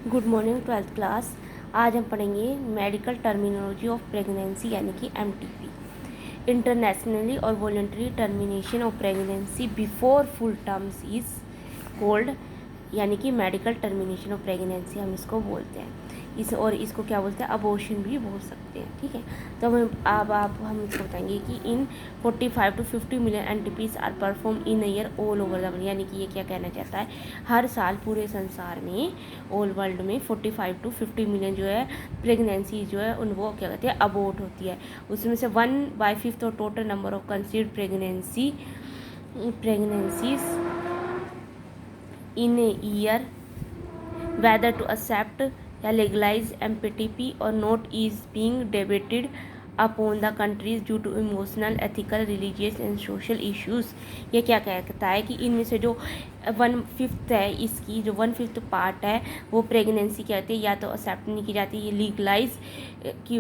Good morning 12th class. आज हम पढ़ेंगे मेडिकल टर्मिनोलॉजी ऑफ प्रेगनेंसी यानी कि MTP। इंटरनेशनली और voluntary termination of pregnancy before full terms is cold, यानी कि मेडिकल टर्मिनेशन ऑफ प्रेगनेंसी हम इसको बोलते हैं। इसको क्या बोलते हैं, अबॉर्शन भी बोल सकते हैं। ठीक है, तो हम इसको बताएंगे कि in 45 to 50 million MTPs are perform in year all over the world, यानी कि ये क्या कहना चाहता है, हर साल पूरे संसार में ऑल वर्ल्ड में 45 to 50 मिलियन जो है प्रेगनेंसी जो है उन वो क्या कहते हैं अबॉर्ट होती है। उसमें से 1/5 of total number of conceived pregnancies in a year whether to accept या legalize MPTP or not is being debated upon the countries due to emotional, ethical, religious and social issues। ये क्या कहता है कि इनमें से जो 1/5 है, इसकी जो 1/5 पार्ट है वो प्रेगनेंसी कहते हैं या तो एक्सेप्ट नहीं की जाती, ये लीगलाइज की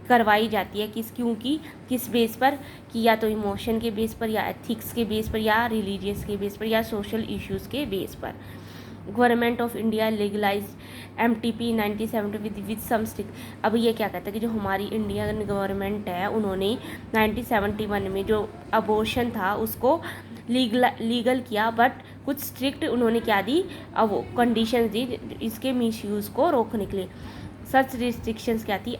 करवाई जाती है क्योंकि किस बेस पर, कि या तो इमोशन के बेस पर या एथिक्स के बेस पर या रिलीजियस के बेस पर या सोशल इश्यूज़ के बेस पर। Government of India legalise MTP 1970 with some strict. अब ये क्या कहता है कि जो हमारी इंडियन गवर्नमेंट है उन्होंने 1971 में जो अबॉर्शन था उसको लीगल किया, बट कुछ स्ट्रिक्ट उन्होंने क्या दी, अब वो कंडीशंस दी इसके मिसयूज़ को रोकने के लिए। सच रिस्ट्रिक्शंस क्या थी,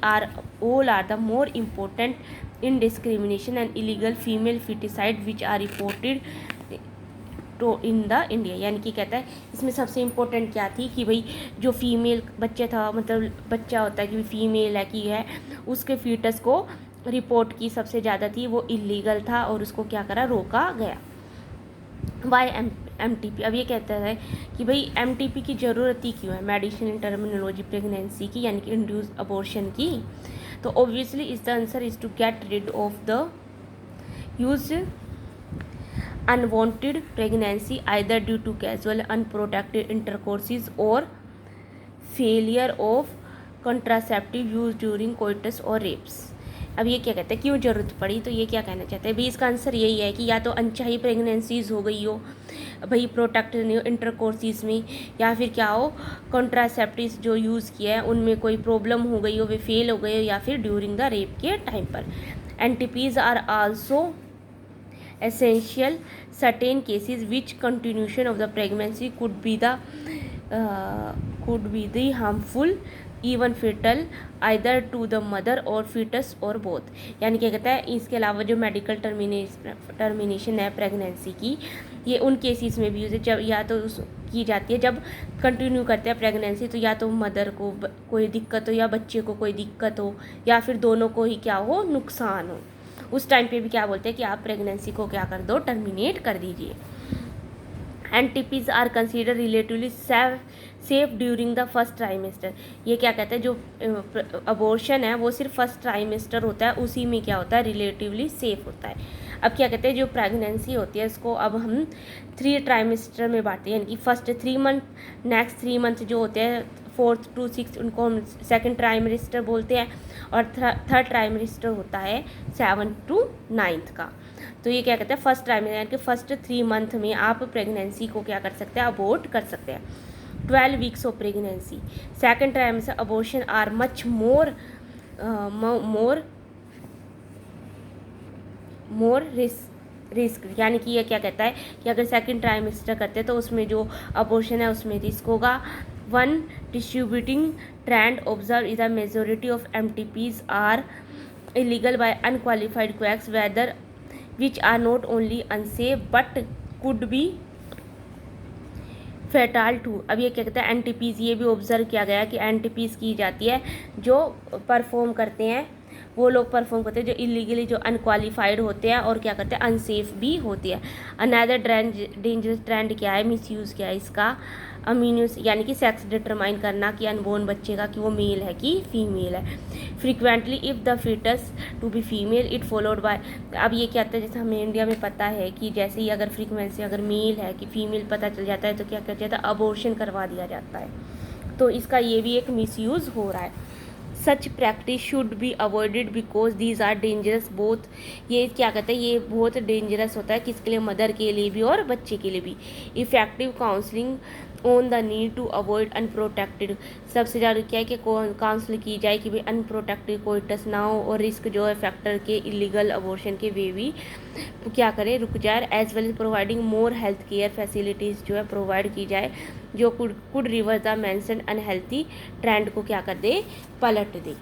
all are the more important in discrimination and illegal female foeticide which are reported तो इन द इंडिया। यानी कि कहता है इसमें सबसे इम्पोर्टेंट क्या थी कि भाई जो फीमेल बच्चा था, मतलब बच्चा होता है कि फीमेल है कि है, उसके फीटस को रिपोर्ट की सबसे ज़्यादा थी, वो इलीगल था और उसको क्या करा, रोका गया। Why MTP। अब ये कहता है कि भाई MTP की ज़रूरत ही क्यों है, मेडिसिनल टर्मिनोलॉजी प्रेगनेंसी की यानी कि इंड्यूस अबॉर्शन की। तो obviously is the answer is to get rid of the use unwanted pregnancy either due to casual unprotected intercourses or failure of contraceptive use during coitus or rapes। अब ये क्या कहते हैं, क्यों ज़रूरत पड़ी, तो ये क्या कहना चाहते हैं भाई, इसका आंसर यही है कि या तो अनचाही प्रेगनेंसीज हो गई हो भाई, प्रोटेक्ट नहीं हो इंटरकोर्सेस में, या फिर क्या हो कॉन्ट्रासेप्टिव्स जो यूज़ किया है उनमें कोई प्रॉब्लम हो गई हो, वे फेल हो गए हो, या फिर ड्यूरिंग द रेप के टाइम पर। MTPs are also essential certain cases which continuation of the pregnancy could be the harmful even fatal either to the mother or fetus or both। यानी क्या कहता है, इसके अलावा जो मेडिकल टर्मिनेशन है प्रेगनेंसी की, ये उन केसेस में भी यूज है जब या तो की जाती है जब कंटिन्यू करते हैं प्रेगनेंसी, तो या तो मदर को कोई दिक्कत हो या बच्चे को कोई दिक्कत हो या फिर दोनों को ही क्या हो, नुकसान हो, उस टाइम पे भी क्या बोलते हैं कि आप प्रेगनेंसी को क्या कर दो, टर्मिनेट कर दीजिए। MTPs are consider relatively safe during the first trimester. ये क्या कहते हैं, जो अबॉर्शन है वो सिर्फ फर्स्ट ट्राइमेस्टर होता है, उसी में क्या होता है, रिलेटिवली सेफ होता है। अब क्या कहते हैं, जो प्रेगनेंसी होती है इसको अब हम 3 ट्राइमेस्टर में बांटते हैं, यानी कि फर्स्ट 3 मंथ, नेक्स्ट 3 मंथ जो होते हैं 4th to 6th उनको हम सेकेंड ट्राइमेस्टर बोलते हैं, और थर्ड ट्राइमेस्टर होता है 7th to 9th का। तो ये क्या कहते हैं, फर्स्ट ट्राइमेस्टर यानी कि फर्स्ट 3 मंथ में आप प्रेगनेंसी को क्या कर सकते हैं, अबॉर्ट कर सकते हैं। 12 weeks of pregnancy, second trimester abortion are much more risk. यानी कि ये क्या कहता है कि अगर सेकेंड ट्राइमेस्टर करते हैं तो उसमें जो अबॉर्शन है उसमें रिस्क होगा। One distributing trend observed is the majority of MTPs are illegal by unqualified quacks, whether which are not only unsafe but could be fatal too। अब ये क्या कहता है, एंटीपीज, ये भी ऑब्जर्व किया गया कि एंटीपीज की जाती है जो परफॉर्म करते हैं, वो लोग परफॉर्म करते हैं जो इलीगली, जो अनक्वालिफाइड होते हैं और क्या करते हैं, अनसेफ भी होती है। अनदर डेंजरस ट्रेंड क्या है, मिसयूज़ क्या है इसका, अमीन्यूस यानी कि सेक्स डिटरमाइन करना कि अनबोर्न बच्चे का कि वो मेल है कि फीमेल है। Frequently if the foetus to be female it followed by. अब ये क्या होता है, जैसे हमें इंडिया में पता है कि जैसे ही अगर फ्रीक्वेंसी अगर मेल है कि फीमेल पता चल जाता है तो क्या कर जाता है, अबॉर्शन करवा दिया जाता है। तो इसका ये भी एक मिसयूज़ हो रहा है। Such practice should be avoided because these are dangerous both. ये क्या कहते हैं, ये बहुत डेंजरस होता है किसके लिए, मदर के लिए भी और बच्चे के लिए भी। Effective counselling on the need to avoid unprotected, सबसे ज़्यादा क्या है कि काउंसिल की जाए कि भाई अनप्रोटेक्टेड कोइटस ना हो और रिस्क जो है फैक्टर के इलीगल अबॉर्शन के वे भी क्या करें रुक जाए, as well as providing more health care facilities जो है प्रोवाइड की जाए जो could reverse the mention unhealthy trend को क्या कर दे, पलट दे।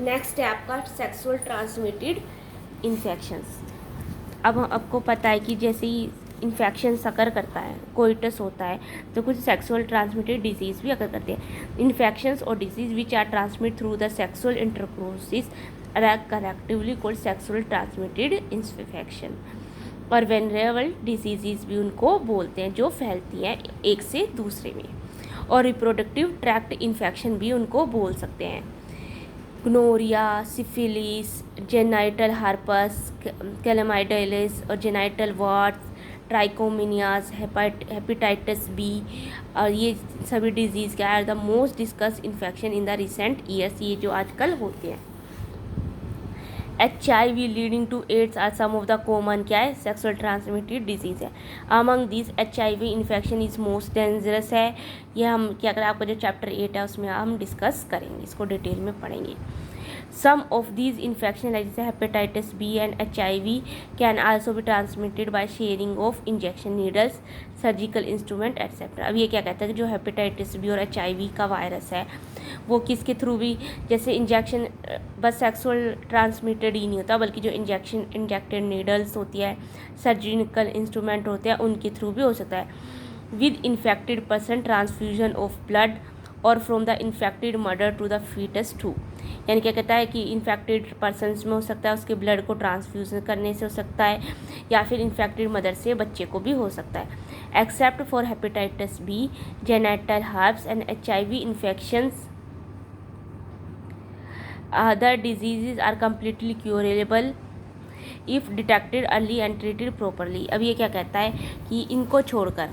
नेक्स्ट है आपका सेक्सुअल ट्रांसमिटेड इन्फेक्शंस। अब आपको पता है कि जैसे ही इन्फेक्शन अकर करता है, कोइटस होता है, तो कुछ सेक्सुअल ट्रांसमिटेड डिजीज़ भी अकर करते हैं। इन्फेक्शंस और diseases which are transmit through the sexual intercourse are collectively called sexual transmitted infection. और वेनरेबल डिजीज़ भी उनको बोलते हैं जो फैलती हैं एक से दूसरे में। और रिप्रोडक्टिव ट्रैक्ट इन्फेक्शन भी उनको बोल सकते हैं। Gonorrhoea, syphilis, genital herpes, chlamydia और genital warts, trichomoniasis, hepatitis B, और ये सभी डिजीज़ क्या are the most discussed infection in the recent years, ये जो आजकल होते हैं। HIV leading to AIDS are some of the common क्या है, सेक्सुअल ट्रांसमिटेड डिजीज़ है। Among this HIV infection is most dangerous है। ये हम क्या करें, आपका जो चैप्टर 8 है उसमें हम डिस्कस करेंगे, इसको डिटेल में पढ़ेंगे। Some of these infections like hepatitis B and HIV can also be transmitted by sharing of injection needles, surgical instrument etcetera. अब ये क्या कहता है कि जो हेपेटाइटिस बी और HIV का वायरस है वो किसके थ्रू भी, जैसे इंजेक्शन, बस सेक्सुअल ट्रांसमिटेड ही नहीं होता बल्कि जो इंजेक्टेड नीडल्स होती है, सर्जिकल इंस्ट्रूमेंट होते हैं, उनके थ्रू भी हो सकता है। With infected person transfusion of blood और from the infected mother to the foetus too, यानी क्या कहता है कि इन्फेक्टेड पर्सनस में हो सकता है, उसके ब्लड को ट्रांसफ्यूजन करने से हो सकता है, या फिर इन्फेक्टेड मदर से बच्चे को भी हो सकता है। Except for hepatitis B, genital herpes and HIV infections, other diseases are completely curable if detected early and treated properly. अब ये क्या कहता है कि इनको छोड़कर,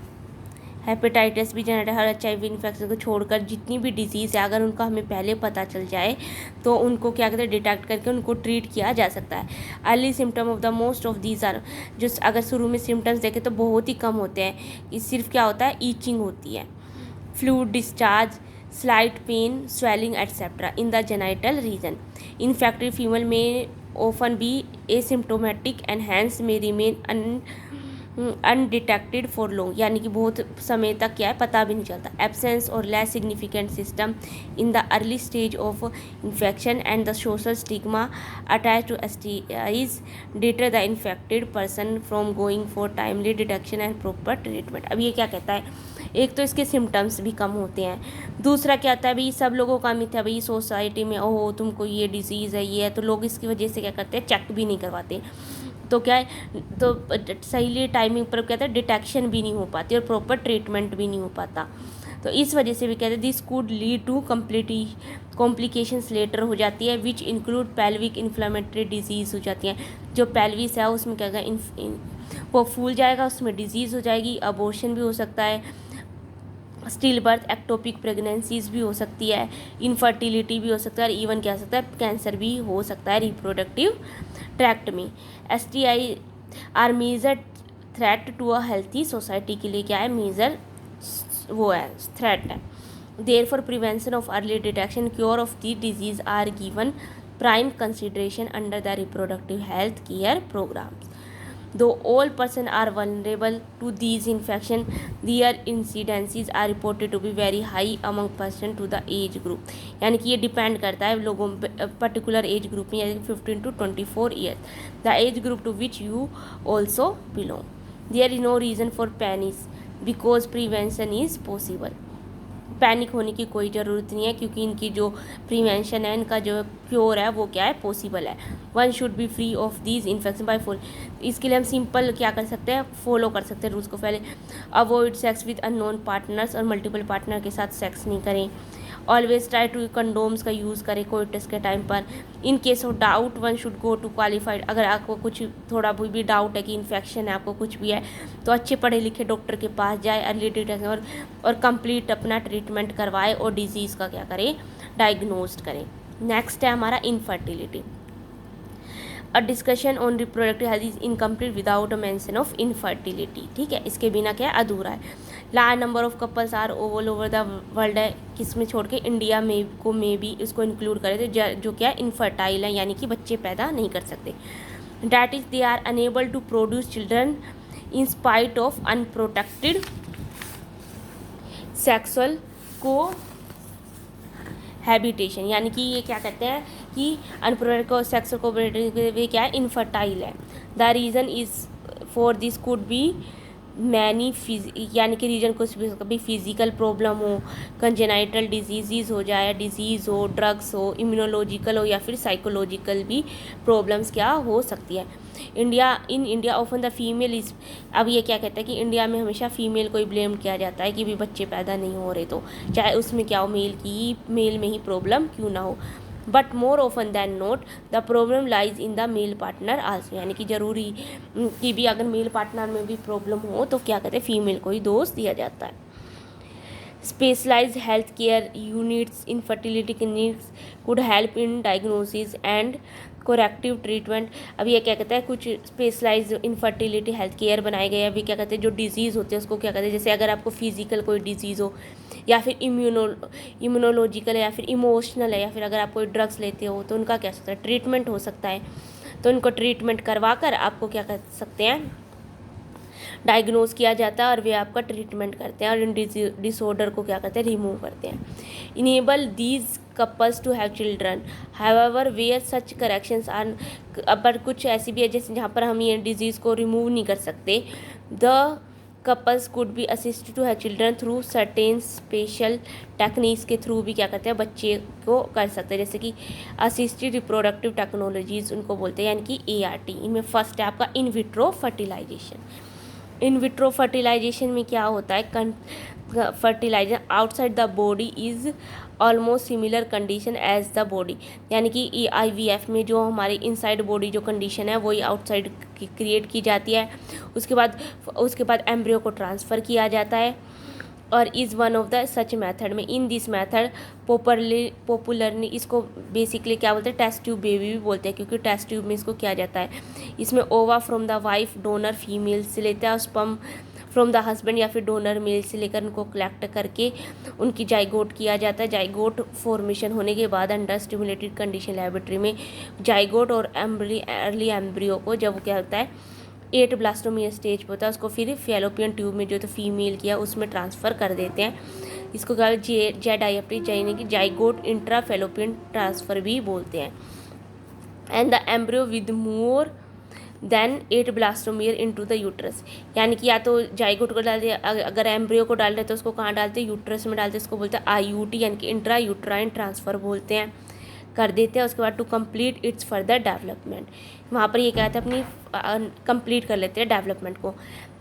hepatitis B, genetic HIV infection को छोड़कर जितनी भी डिजीज़ है अगर उनका हमें पहले पता चल जाए तो उनको क्या कहते हैं, डिटेक्ट करके उनको ट्रीट किया जा सकता है। Early symptom of the most of these are, जो अगर शुरू में सिम्टम्स देखें तो बहुत ही कम होते हैं। सिर्फ क्या होता है, ईचिंग होती है, fluid discharge, slight pain, swelling etc. in the genital region. Infected female may often be asymptomatic and hence may remain undetected for long, यानी कि बहुत समय तक क्या है पता भी नहीं चलता। एब्सेंस और less significant system in the early stage of infection and the social stigma attach to STIs deter the infected person from going for timely detection and proper treatment. अब ये क्या कहता है, एक तो इसके सिम्टम्स भी कम होते हैं, दूसरा क्या आता है भाई सब लोगों का मिथ है भाई सोसाइटी में, ओहो तुमको ये डिजीज़ है ये है, तो लोग इसकी वजह से क्या करते हैं, चेक भी नहीं करवाते, तो क्या है, तो सही टाइमिंग पर कहते हैं डिटेक्शन भी नहीं हो पाती और प्रॉपर ट्रीटमेंट भी नहीं हो पाता। तो इस वजह से भी कहते हैं this could lead to complications later हो जाती है, which include pelvic inflammatory disease हो जाती हैं। जो पेल्विस है उसमें क्या कहते वो फूल जाएगा, उसमें डिजीज़ हो जाएगी, अबॉर्शन भी हो सकता है, स्टिल बर्थ, एक्टोपिक प्रेगनेंसीज भी हो सकती है, इनफर्टिलिटी भी हो सकता है, और इवन क्या हो सकता है, कैंसर भी हो सकता है रिप्रोडक्टिव ट्रैक्ट में। STI are major threat to a healthy society के लिए क्या है, मेजर वो है, थ्रेट है। Therefore prevention of early detection cure of the disease are given prime consideration under the reproductive health care programmes. Though all persons are vulnerable to these infections, their incidences are reported to be very high among person to the age group. यानी कि ये depend करता है लोगों particular age group में, यानी 15 to 24 years, the age group to which you also belong. There is no reason for panic because prevention is possible. Panic होने की कोई ज़रूरत नहीं है क्योंकि इनकी जो प्रिवेंशन है, इनका जो क्योर है वो क्या है, पॉसिबल है। One should be free of these infection by follow, इसके लिए हम सिंपल क्या कर सकते हैं, फॉलो कर सकते हैं रूल्स को। पहले avoid sex with unknown partners, और मल्टीपल पार्टनर के साथ सेक्स नहीं करें। ऑलवेज ट्राई टू कंडोम्स का यूज़ करें कोइटस के टाइम पर। In case of doubt one should go to qualified, अगर आपको कुछ थोड़ा भी डाउट है कि इन्फेक्शन है, आपको कुछ भी है, तो अच्छे पढ़े लिखे डॉक्टर के पास जाए, अर्ली डिटेक्शन और कंप्लीट अपना ट्रीटमेंट करवाए और डिजीज़ का क्या करें, डायग्नोस्ड करें। नेक्स्ट है हमारा infertility. A discussion on reproductive health is incomplete without a mention of infertility. ठीक है, इसके बिना क्या अधूरा है। Large number of couples are all over the world है, किस में छोड़ के इंडिया में भी इसको इंक्लूड करें तो जो क्या इनफर्टाइल है, यानी कि बच्चे पैदा नहीं कर सकते। That is they are unable to produce children in spite of unprotected sexual cohabitation, यानी कि ये क्या कहते हैं कि अनप्रोटेक्टेड को सेक्सुअल को वे क्या है इनफर्टाइल है। The reason is for this could be many यानी कि रीजन कुछ भी कभी फिजिकल प्रॉब्लम हो, कंजेनाइटल डिजीज़ हो जाए, डिजीज़ हो, ड्रग्स हो, इम्यूनोलॉजिकल हो, या फिर साइकोलॉजिकल भी प्रॉब्लम्स क्या हो सकती है। In India often the female is, अब ये क्या कहता है कि इंडिया में हमेशा फीमेल को ही ब्लेम किया जाता है कि भी बच्चे पैदा नहीं हो रहे, तो चाहे उसमें क्या हो, मेल में ही प्रॉब्लम क्यों ना हो। But more often than note the problem lies in the male partner also, यानी कि जरूरी कि भी अगर मेल पार्टनर में भी प्रॉब्लम हो तो क्या कहते हैं फीमेल को ही दोष दिया जाता है। Specialised health care units in fertility clinics could help in diagnosis and corrective treatment. अब ये क्या कहते हैं कुछ स्पेशलाइज इनफर्टिलिटी हेल्थ केयर बनाए गए हैं। अभी क्या कहते हैं जो डिजीज़ होते हैं उसको क्या कहते हैं, जैसे अगर आपको फिजिकल कोई डिजीज़ हो, या फिर इम्यूनोलॉजिकल है, या फिर इमोशनल है, या फिर अगर आप कोई ड्रग्स लेते हो तो उनका क्या सकता है ट्रीटमेंट हो सकता है। तो उनको ट्रीटमेंट करवा कर आपको क्या कर सकते हैं डायग्नोज किया जाता है और वे आपका ट्रीटमेंट करते हैं और इन डिसऑर्डर को क्या करते हैं रिमूव करते हैं। Enable these couples to have children however where such corrections are, पर कुछ ऐसी भी है जैसे जहाँ पर हम ये डिजीज़ को रिमूव नहीं कर सकते। The couples could be assist to have children through certain special techniques के थ्रू भी क्या करते हैं बच्चे को कर सकते हैं, जैसे कि असिस्टेड रिप्रोडक्टिव टेक्नोलॉजीज़ उनको बोलते हैं, यानी कि ART। इनमें फर्स्ट है आपका in vitro fertilization. In vitro fertilization में क्या होता है, fertilization outside the body is almost similar condition as the body, यानी कि IVF में जो हमारी इनसाइड बॉडी जो कंडीशन है वही आउटसाइड क्रिएट की जाती है। उसके बाद एम्ब्रियो को ट्रांसफ़र किया जाता है और is one of the such method में। इन दिस मेथड पॉपुलरली इसको बेसिकली क्या बोलते हैं टेस्ट ट्यूब बेबी भी बोलते हैं, क्योंकि टेस्ट ट्यूब में इसको किया जाता है। इसमें ओवा from the wife donor female से लेता है और स्पर्म फ्रॉम द हस्बैंड या फिर डोनर मेल से लेकर उनको कलेक्ट करके उनकी जाइगोट किया जाता है। जाइगोट फॉर्मेशन होने के बाद अंडर स्टिमुलेटेड कंडीशन लेबोरेटरी में जाइगोट और अर्ली एम्ब्रियो को जब क्या होता है 8 ब्लास्टोमियर स्टेज पर होता है उसको फिर फैलोपियन ट्यूब में जो तो फीमेल किया उसमें ट्रांसफ़र कर देते हैं। इसको क्या जेडाइप्टी यानी कि जाइगोट इंट्रा फैलोपियन ट्रांसफ़र भी बोलते हैं। And the embryo with more than 8 blastomere into the uterus, यानी कि या तो जाइगोट को डालते अगर एम्ब्रियो को डाल रहे तो उसको कहाँ डालते हैं यूट्रस में डालते हैं, उसको बोलते हैं IUT यानी कि इंट्रा यूट्राइन ट्रांसफ़र बोलते हैं, कर देते हैं। उसके बाद to complete its further development, वहाँ पर ये कहते हैं अपनी कंप्लीट कर लेते हैं डेवलपमेंट को।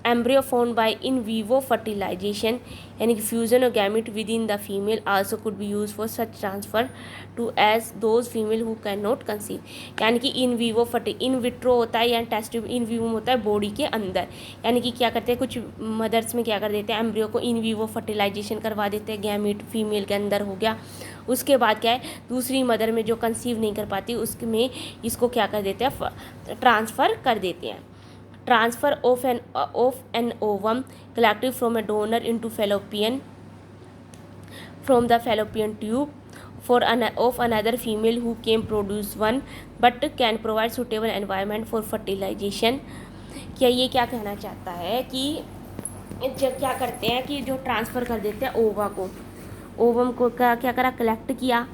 Embryo formed by in vivo fertilization यानी कि फ्यूजन और gamete within the female also could be used for such transfer to as those female who can not conceive, यानी कि इन विट्रो होता है या टेस्ट ट्यूब, इन वीवो होता है बॉडी के अंदर, यानी कि क्या करते हैं कुछ मदर्स में क्या कर देते हैं एम्ब्रियो को इन वीवो फर्टिलाइजेशन करवा देते हैं, गैमिट फीमेल के अंदर हो गया। उसके बाद क्या है दूसरी मदर में जो कंसीव नहीं कर पाती उसमें इसको क्या कर देते हैं ट्रांसफ़र कर देते हैं। Transfer of an ovum collected from a donor into fallopian from the fallopian tube for of another female who can produce one but can provide suitable environment for fertilization. क्या ये क्या कहना चाहता है कि जब क्या करते हैं कि जो ट्रांसफ़र कर देते हैं ओवम को क्या करा कलेक्ट किया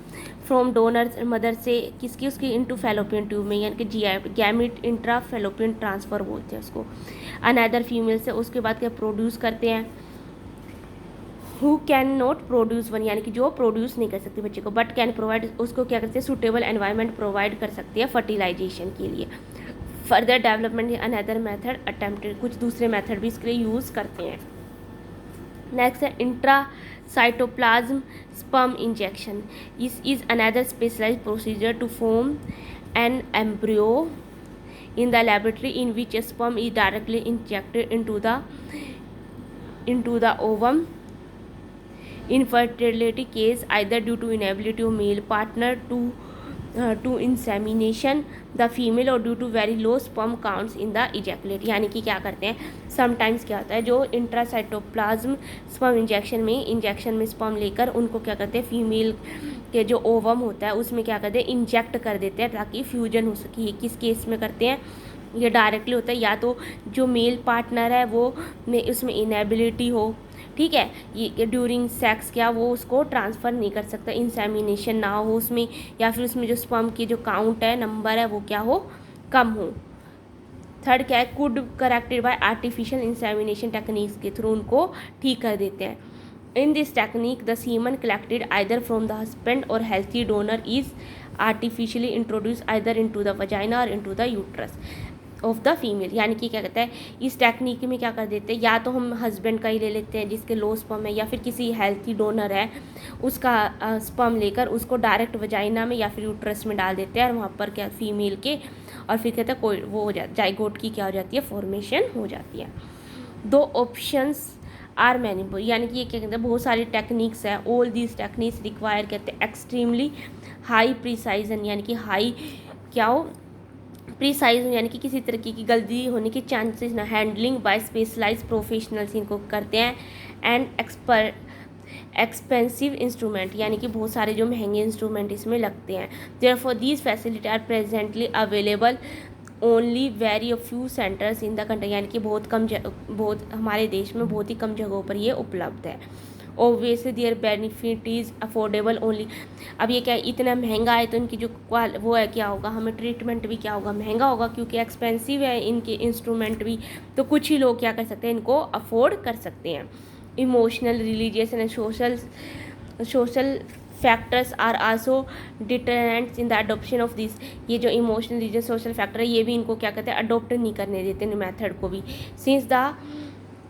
फ्रॉम डोनर मदर से किसकी उसकी इनटू फैलोपियन ट्यूब में, यानी कि गैमिट इंट्रा फैलोपियन ट्रांसफ़र बोलते हैं उसको, अनदर फीमेल से। उसके बाद क्या प्रोड्यूस करते हैं who can not produce one, यानी कि जो प्रोड्यूस नहीं कर सकती बच्चे को, बट कैन प्रोवाइड उसको क्या करते हैं सूटेबल एनवायरनमेंट प्रोवाइड कर सकती है फर्टिलाइजेशन के लिए। Further development another method attempted, कुछ दूसरे मेथड भी इसके लिए यूज़ करते हैं। नेक्स्ट है intra cytoplasm sperm injection. This is another specialized procedure to form an embryo in the laboratory in which a sperm is directly injected into the ovum. Infertility case either due to inability of male partner to to insemination the female or due to very low sperm counts in the ejaculate. यानी कि क्या करते हैं, sometimes क्या होता है, जो इंट्रासाइटोप्लाज्म sperm injection में स्पर्म लेकर उनको क्या करते हैं, फीमेल के जो ओवम होता है उसमें क्या करते हैं, इंजेक्ट कर देते हैं ताकि फ्यूजन हो सके। किस केस में करते हैं, ये डायरेक्टली होता है, या तो जो मेल पार्टनर है वो में उसमें इनेबिलिटी हो, ठीक है, ये ड्यूरिंग सेक्स क्या वो उसको ट्रांसफ़र नहीं कर सकता, इंसेमिनेशन ना हो उसमें, या फिर उसमें जो स्पर्म की जो काउंट है, नंबर है, वो क्या हो, कम हो। थर्ड क्या है, could corrected by artificial insemination techniques के थ्रू उनको ठीक कर देते हैं। In this technique the semen collected either from the husband or healthy donor is artificially introduce either into the vagina or into the uterus of the female. यानी कि क्या कहता है, इस टेक्निक में क्या कर देते हैं, या तो हम हस्बैंड का ही ले लेते हैं जिसके लो स्पर्म है, या फिर किसी हेल्थी डोनर है उसका स्पर्म लेकर उसको डायरेक्ट वजाइना में या फिर यूट्रस में डाल देते हैं, और वहाँ पर क्या फीमेल के, और फिर कहते हैं कोई वो हो जाता, जाइगोट की क्या हो जाती है, फॉर्मेशन हो जाती है। दो ऑप्शंस आर मैनी, यानी कि ये क्या कहते हैं, बहुत सारी टेक्निक्स है। ऑल दीज टेक्निक्स रिक्वायर कहते हैं एक्सट्रीमली हाई प्रिसाइजन, यानी कि हाई क्या हो, प्रिसाइज, यानी कि किसी तरह की गलती होने के चांसेस ना, हैंडलिंग बाय स्पेशलाइज प्रोफेशनल्स इनको करते हैं, एंड एक्सपेंसिव इंस्ट्रूमेंट, यानी कि बहुत सारे जो महंगे इंस्ट्रूमेंट इसमें लगते हैं। Therefore these facility are presently available only very few centres in the country, यानी कि बहुत हमारे देश में बहुत ही कम जगहों पर ये उपलब्ध है। Obviously their benefit is affordable only. अब ये क्या है, इतना महंगा है तो इनकी जो वो है क्या होगा, हमें ट्रीटमेंट भी क्या होगा, महंगा होगा, क्योंकि एक्सपेंसिव है इनके इंस्ट्रूमेंट भी, तो कुछ ही लोग क्या कर सकते हैं, इनको अफोर्ड कर सकते हैं। Emotional, religious and social factors are also deterrents in the adoption of this. ये जो इमोशनल, रिलीजियस, सोशल फैक्टर है, ये भी इनको क्या कहते हैं, अडोप्ट नहीं करने देते इन मेथड को भी। Since the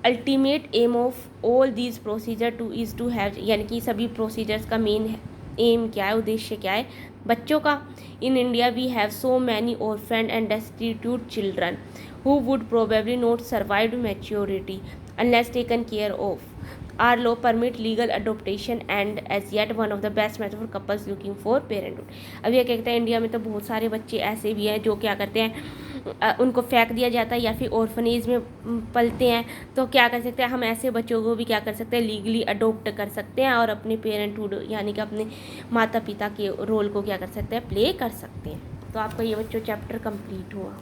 ultimate aim of all these procedure to is to have, यानी कि सभी प्रोसीजर्स का मेन एम क्या है, उद्देश्य क्या है, बच्चों का। In India we have so many orphaned and destitute children who would probably not survive maturity unless taken care of. Our law permit legal adoption and as yet one of the best method for couples looking for parenthood. अब ये कहते हैं India में तो बहुत सारे बच्चे ऐसे भी हैं जो क्या करते हैं, उनको फेंक दिया जाता है या फिर ऑर्फनेज में पलते हैं, तो क्या कर सकते हैं, हम ऐसे बच्चों को भी क्या कर सकते हैं, लीगली अडोप्ट कर सकते हैं और अपने पेरेंटहुड यानी कि अपने माता पिता के रोल को क्या कर सकते हैं, प्ले कर सकते हैं। तो आपका ये बच्चों चैप्टर कंप्लीट हुआ।